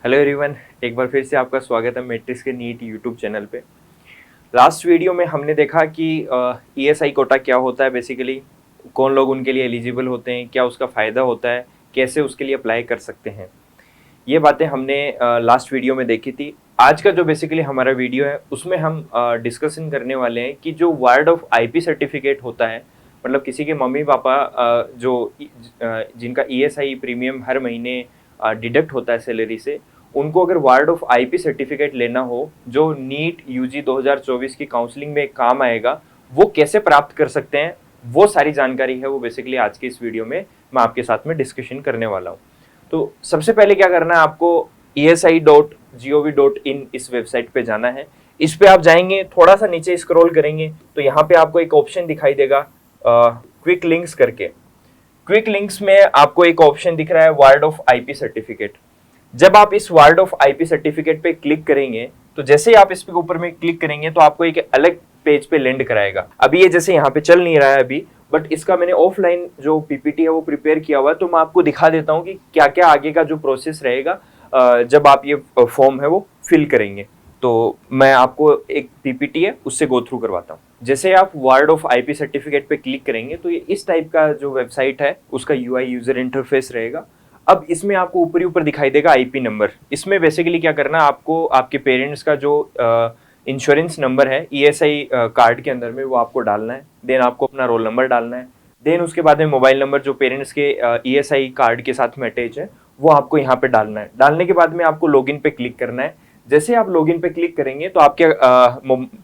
Hello everyone, एक बार फिर से आपका स्वागत है मैट्रिक्स के नीट यूट्यूब चैनल पे। लास्ट वीडियो में हमने देखा कि ईएसआई कोटा क्या होता है, बेसिकली कौन लोग उनके लिए एलिजिबल होते हैं, क्या उसका फ़ायदा होता है, कैसे उसके लिए अप्लाई कर सकते हैं। ये बातें हमने लास्ट वीडियो में देखी थी। आज का जो बेसिकली हमारा वीडियो है उसमें हम डिस्कशन करने वाले हैं कि जो वार्ड ऑफ आईपी सर्टिफिकेट होता है, मतलब किसी के मम्मी पापा जिनका ईएसआई प्रीमियम हर महीने डिडक्ट होता है सैलरी से, उनको अगर वार्ड ऑफ आईपी सर्टिफिकेट लेना हो जो नीट यूजी 2024 की काउंसलिंग में काम आएगा, वो कैसे प्राप्त कर सकते हैं, वो सारी जानकारी है वो बेसिकली आज के इस वीडियो में मैं आपके साथ में डिस्कशन करने वाला हूँ। तो सबसे पहले क्या करना है, आपको esi.gov.in इस वेबसाइट पे जाना है। इस पे आप जाएंगे, थोड़ा सा नीचे स्क्रॉल करेंगे तो यहाँ पे आपको एक ऑप्शन दिखाई देगा क्विक लिंक्स करके। क्विक लिंक्स में आपको एक ऑप्शन दिख रहा है वार्ड ऑफ आईपी सर्टिफिकेट। जब आप इस वार्ड ऑफ आईपी सर्टिफिकेट पे क्लिक करेंगे तो जैसे ही आप इस पे ऊपर में क्लिक करेंगे तो आपको एक अलग पेज पे लैंड कराएगा। अभी ये जैसे यहाँ पे चल नहीं रहा है अभी, बट इसका मैंने ऑफलाइन जो पीपीटी है वो प्रिपेयर किया हुआ है, तो मैं आपको दिखा देता हूँ कि क्या क्या आगे का जो प्रोसेस रहेगा जब आप ये फॉर्म है वो फिल करेंगे। तो मैं आपको एक पीपीटी है उससे गो थ्रू करवाता हूँ। जैसे आप वार्ड ऑफ आईपी सर्टिफिकेट पे क्लिक करेंगे तो ये इस टाइप का जो वेबसाइट है उसका यूआई यूजर इंटरफेस रहेगा। अब इसमें आपको ऊपर ही ऊपर दिखाई देगा आईपी नंबर। इसमें बेसिकली क्या करना है, आपको आपके पेरेंट्स का जो इंश्योरेंस नंबर है ईएसआई कार्ड के अंदर में वो आपको डालना है। देन आपको अपना रोल नंबर डालना है। देन उसके बाद में मोबाइल नंबर जो पेरेंट्स के ईएसआई कार्ड के साथ में अटैच है वो आपको यहाँ पे डालना है। डालने के बाद में आपको लॉगिन पे क्लिक करना है। जैसे आप लॉगिन पे क्लिक करेंगे तो आपके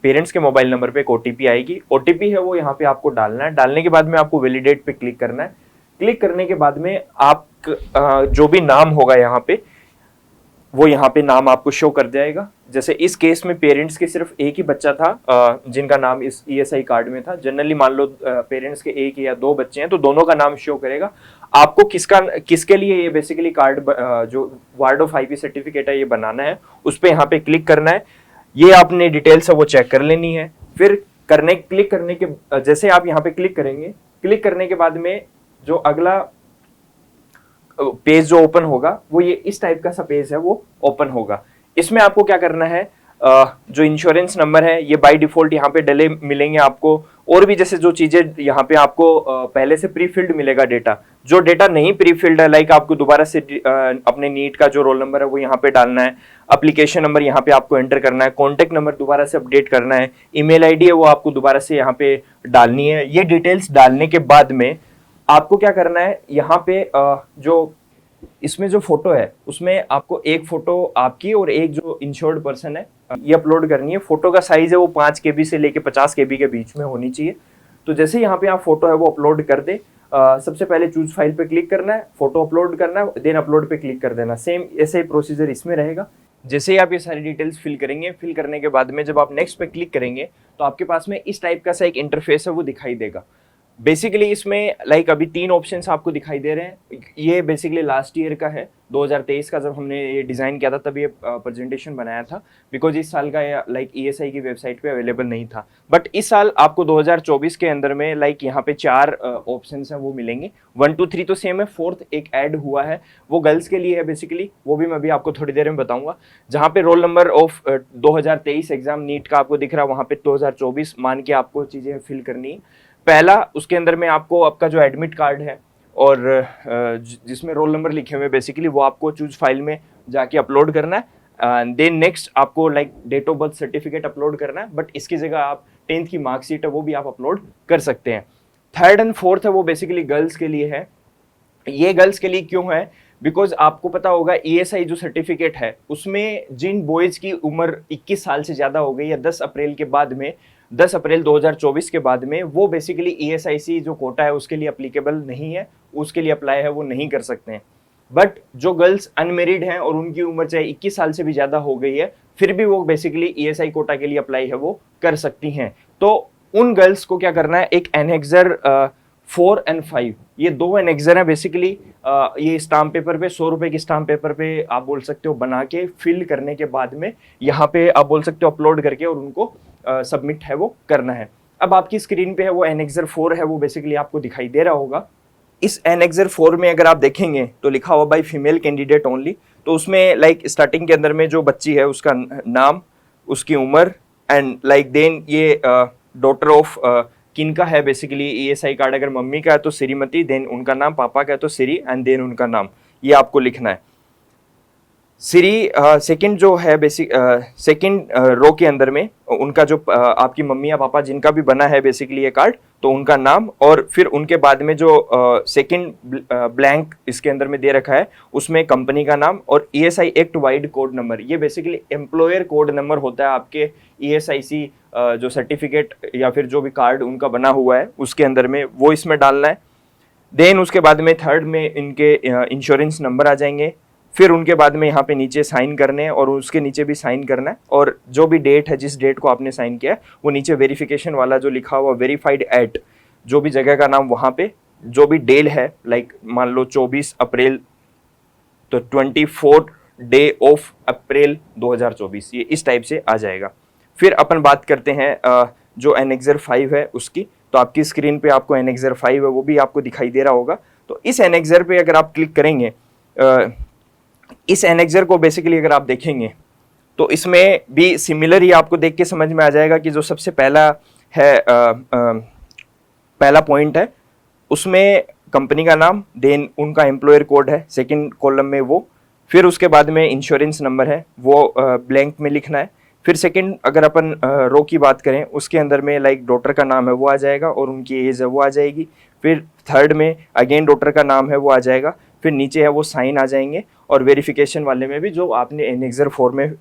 पेरेंट्स के मोबाइल नंबर पे एक ओटीपी आएगी। ओटीपी है वो यहाँ पे आपको डालना है। डालने के बाद में आपको वैलिडेट पे क्लिक करना है। क्लिक करने के बाद में आप जो भी नाम होगा यहाँ पे वो यहाँ पे नाम आपको शो कर जाएगा। जैसे इस केस में पेरेंट्स के सिर्फ एक ही बच्चा था जिनका नाम इस ईएसआई कार्ड में था। जनरली मान लो पेरेंट्स के एक या दो बच्चे हैं तो दोनों का नाम शो करेगा। आपको किसके लिए ये बेसिकली कार्ड जो वार्ड ऑफ आईपी सर्टिफिकेट है ये बनाना है, उस पर यहाँ पे क्लिक करना है। ये आपने डिटेल्स है वो चेक कर लेनी है। फिर क्लिक करने के जैसे आप यहाँ पे क्लिक करेंगे, क्लिक करने के बाद में जो अगला पेज जो ओपन होगा वो ये इस टाइप का सा पेज है वो ओपन होगा। इसमें आपको क्या करना है, जो इंश्योरेंस नंबर है ये बाय डिफॉल्ट यहाँ पे डले मिलेंगे आपको। और भी जैसे जो चीजें यहाँ पे आपको पहले से प्री फिल्ड मिलेगा डेटा। जो डेटा नहीं प्री फिल्ड है, लाइक आपको दोबारा से अपने नीट का जो रोल नंबर है वो यहाँ पे डालना है। एप्लीकेशन नंबर यहाँ पे आपको एंटर करना है। कॉन्टेक्ट नंबर दोबारा से अपडेट करना है। ईमेल आईडी है वो आपको दोबारा से यहाँ पे डालनी है। ये डिटेल्स डालने के बाद में आपको क्या करना है, यहाँ पे जो इसमें जो फोटो है उसमें आपको एक फोटो आपकी और एक जो इंश्योर्ड पर्सन है ये अपलोड करनी है। फोटो का साइज है वो 5 KB से लेके 50 KB के बीच में होनी चाहिए। तो जैसे यहाँ पे आप फोटो है वो अपलोड कर दे, सबसे पहले चूज फाइल पे क्लिक करना है, फोटो अपलोड करना है, देन अपलोड पे क्लिक कर देना। सेम ऐसे ही प्रोसीजर इसमें रहेगा। जैसे ही आप ये सारी डिटेल्स फिल करेंगे, फिल करने के बाद में जब आप नेक्स्ट पे क्लिक करेंगे तो आपके पास में इस टाइप का सा एक इंटरफेस है वो दिखाई देगा। बेसिकली इसमें लाइक अभी 3 ऑप्शंस आपको दिखाई दे रहे हैं। ये बेसिकली लास्ट ईयर का है, 2023 का, जब हमने ये डिज़ाइन किया था तब ये प्रेजेंटेशन बनाया था। बिकॉज इस साल का लाइक ईएसआई की वेबसाइट पे अवेलेबल नहीं था। बट इस साल आपको 2024 के अंदर में लाइक यहाँ पे 4 ऑप्शंस हैं वो मिलेंगे। 1 2 3 तो सेम है, 4th एक ऐड हुआ है वो गर्ल्स के लिए है बेसिकली, वो भी मैं अभी आपको थोड़ी देर में बताऊंगा। जहाँ पे roll number of 2023 exam NEET का आपको दिख रहा है, वहाँ पे 2024 मान के आपको चीज़ें फिल करनी है। पहला उसके अंदर में आपको आपका जो एडमिट कार्ड है और जिसमें रोल नंबर लिखे हुए बेसिकली वो आपको चूज फाइल में जाके अपलोड करना है। देन नेक्स्ट आपको like date of birth certificate upload करना है, बट इसकी जगह आप 10th की मार्कशीट है वो भी आप अपलोड कर सकते हैं। 3rd and 4th है वो बेसिकली गर्ल्स के लिए है। ये गर्ल्स के लिए क्यों है, बिकॉज आपको पता होगा ईएसआई जो सर्टिफिकेट है उसमें जिन बॉयज की उम्र 21 साल से ज्यादा हो गई या 10 अप्रैल के बाद में, 10 अप्रैल 2024 के बाद में, वो बेसिकली ईएसआईसी जो कोटा है उसके लिए अप्लीकेबल नहीं है, उसके लिए अप्लाई है वो नहीं कर सकते हैं। बट जो गर्ल्स अनमेरिड हैं और उनकी उम्र चाहे 21 साल से भी ज़्यादा हो गई है फिर भी वो बेसिकली ईएसआई कोटा के लिए अप्लाई है वो कर सकती हैं। तो उन गर्ल्स को क्या करना है, एक एनेक्सर 4 और 5, ये 2 एनेक्सर हैं बेसिकली। ये स्टाम्प पेपर पे 100 रुपए की स्टाम्प पेपर पे आप बोल सकते हो बना के फिल करने के बाद में यहाँ पे आप बोल सकते हो अपलोड करके और उनको सबमिट है वो करना है। अब आपकी स्क्रीन पे है वो एनेक्सर 4 है वो बेसिकली आपको दिखाई दे रहा होगा। इस एनेक्सर 4 में अगर आप देखेंगे तो लिखा हुआ बाई फीमेल कैंडिडेट ओनली, तो उसमें लाइक स्टार्टिंग के अंदर में जो बच्ची है उसका नाम, उसकी उम्र, एंड लाइक देन ये डॉटर ऑफ किनका है बेसिकली ईएसआई कार्ड, अगर मम्मी का है तो श्रीमती, देन उनका नाम, पापा का है तो श्री, एंड देन उनका नाम, ये आपको लिखना है। श्री सेकंड जो है बेसिक सेकंड रो के अंदर में उनका जो आपकी मम्मी या पापा जिनका भी बना है बेसिकली ये कार्ड, तो उनका नाम, और फिर उनके बाद में जो सेकंड ब्लैंक इसके अंदर में दे रखा है उसमें कंपनी का नाम और ESI act wide code number, ये बेसिकली एम्प्लॉयर कोड नंबर होता है आपके ईएसआईसी जो सर्टिफिकेट या फिर जो भी कार्ड उनका बना हुआ है उसके अंदर में, वो इसमें डालना है। देन उसके बाद में थर्ड में इनके इंश्योरेंस नंबर आ जाएंगे, फिर उनके बाद में यहाँ पे नीचे साइन करने हैं और उसके नीचे भी साइन करना है, और जो भी डेट है जिस डेट को आपने साइन किया है वो नीचे वेरिफिकेशन वाला जो लिखा हुआ वेरीफाइड एट जो भी जगह का नाम, वहाँ पे जो भी डेल है लाइक मान लो 24 अप्रैल तो 24 डे ऑफ अप्रैल 2024, ये इस टाइप से आ जाएगा। फिर अपन बात करते हैं जो एनेक्सर 5 है उसकी, तो आपकी स्क्रीन पे आपको एनेक्सर 5 है वो भी आपको दिखाई दे रहा होगा। तो इस एनेक्सर पे अगर आप क्लिक करेंगे, इस एनेक्सर को बेसिकली अगर आप देखेंगे तो इसमें भी सिमिलर ही आपको देख के समझ में आ जाएगा कि जो सबसे पहला है पहला पॉइंट है उसमें कंपनी का नाम, देन उनका एम्प्लॉयर कोड है सेकंड कॉलम में वो, फिर उसके बाद में इंश्योरेंस नंबर है वो ब्लैंक में लिखना है। फिर सेकंड अगर अपन रो की बात करें उसके अंदर में लाइक डॉटर का नाम है वो आ जाएगा और उनकी एज है वो आ जाएगी। फिर थर्ड में अगेन डॉटर का नाम है वो आ जाएगा, फिर नीचे है वो साइन आ जाएंगे, और वेरिफिकेशन वाले में भी जो आपने एनेक्सर 4 में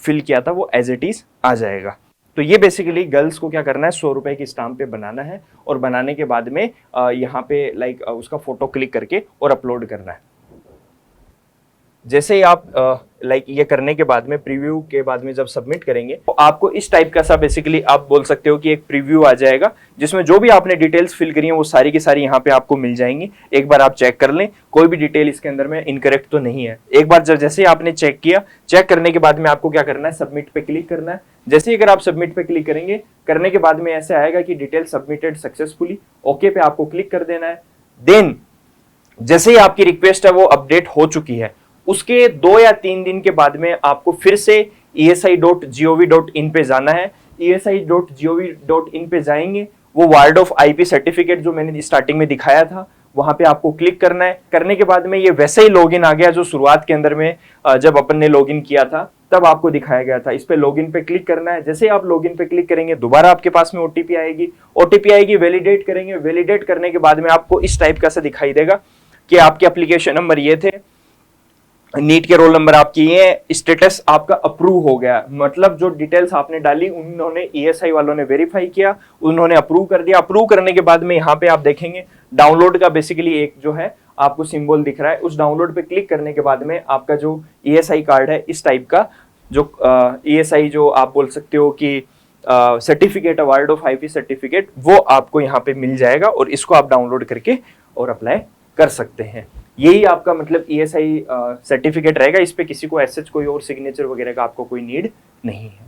फिल किया था वो एज इट इज आ जाएगा। तो ये बेसिकली गर्ल्स को क्या करना है, 100 रुपए की स्टाम्प पे बनाना है, और बनाने के बाद में यहाँ पे लाइक उसका फोटो क्लिक करके और अपलोड करना है। जैसे ही आप लाइक ये करने के बाद में प्रीव्यू के बाद में जब सबमिट करेंगे तो आपको इस टाइप का सा बेसिकली आप बोल सकते हो कि एक प्रीव्यू आ जाएगा, जिसमें जो भी आपने डिटेल्स फिल करी हैं वो सारी की सारी यहाँ पे आपको मिल जाएंगी। एक बार आप चेक कर लें कोई भी डिटेल इसके अंदर में इनकरेक्ट तो नहीं है। एक बार जब जैसे ही आपने चेक किया, चेक करने के बाद में आपको क्या करना है, सबमिट पे क्लिक करना है। जैसे ही अगर आप सबमिट पे क्लिक करेंगे, करने के बाद में ऐसे आएगा कि डिटेल सबमिटेड सक्सेसफुली, ओके पे आपको क्लिक कर देना है। देन जैसे ही आपकी रिक्वेस्ट है वो अपडेट हो चुकी है, उसके 2 या 3 दिन के बाद में आपको फिर से esi.gov.in पे जाना है। esi.gov.in पे जाएंगे, वो वार्ड ऑफ आईपी सर्टिफिकेट जो मैंने स्टार्टिंग में दिखाया था वहां पे आपको क्लिक करना है। करने के बाद में ये वैसे ही लॉगिन आ गया जो शुरुआत के अंदर में जब अपन ने लॉगिन किया था तब आपको दिखाया गया था। इस पे लॉगिन पे क्लिक करना है। जैसे आप लॉगिन पे क्लिक करेंगे दोबारा आपके पास में ओटीपी आएगी, वैलिडेट करेंगे। वैलिडेट करने के बाद में आपको इस टाइप का सा दिखाई देगा कि आपके एप्लीकेशन नंबर ये थे, नीट के रोल नंबर आपकी ये, स्टेटस आपका अप्रूव हो गया, मतलब जो डिटेल्स आपने डाली उन्होंने ईएसआई वालों ने वेरीफाई किया, उन्होंने अप्रूव कर दिया। अप्रूव करने के बाद में यहाँ पे आप देखेंगे डाउनलोड का बेसिकली एक जो है आपको सिंबल दिख रहा है, उस डाउनलोड पे क्लिक करने के बाद में आपका जो ईएसआई कार्ड है इस टाइप का जो ईएसआई जो आप बोल सकते हो कि certificate ward of IP certificate, वो आपको यहाँ पे मिल जाएगा और इसको आप डाउनलोड करके और अप्लाई कर सकते हैं। यही आपका मतलब ईएसआई सर्टिफिकेट रहेगा। इस पे किसी को एसएच कोई और सिग्नेचर वगैरह का आपको कोई नीड नहीं है।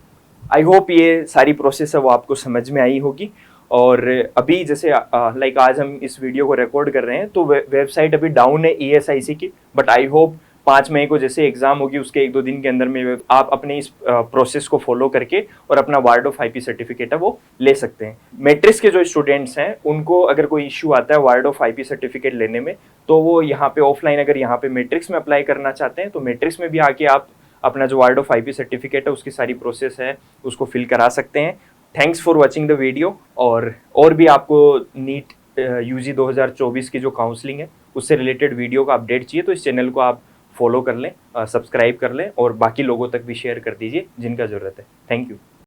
आई होप ये सारी प्रोसेस है वो आपको समझ में आई होगी। और अभी जैसे लाइक आज हम इस वीडियो को रिकॉर्ड कर रहे हैं तो वेबसाइट अभी डाउन है ईएसआईसी की, बट आई होप 5 मई को जैसे एग्जाम होगी उसके 1-2 दिन के अंदर में आप अपने इस प्रोसेस को फॉलो करके और अपना वार्ड ऑफ आईपी सर्टिफिकेट है वो ले सकते हैं। मैट्रिक्स के जो स्टूडेंट्स हैं उनको अगर कोई इश्यू आता है वार्ड ऑफ आईपी सर्टिफिकेट लेने में तो वो यहाँ पे ऑफलाइन अगर यहाँ पे मैट्रिक्स में अप्लाई करना चाहते हैं तो मैट्रिक्स में भी आके आप अपना जो वार्ड ऑफ आईपी सर्टिफिकेट है उसकी सारी प्रोसेस है उसको फिल करा सकते हैं। Thanks for watching the video. और भी आपको नीट यूजी 2024 की जो काउंसलिंग है उससे रिलेटेड वीडियो का अपडेट चाहिए तो इस चैनल को आप फॉलो कर लें, सब्सक्राइब कर लें और बाकी लोगों तक भी शेयर कर दीजिए जिनका ज़रूरत है। Thank you.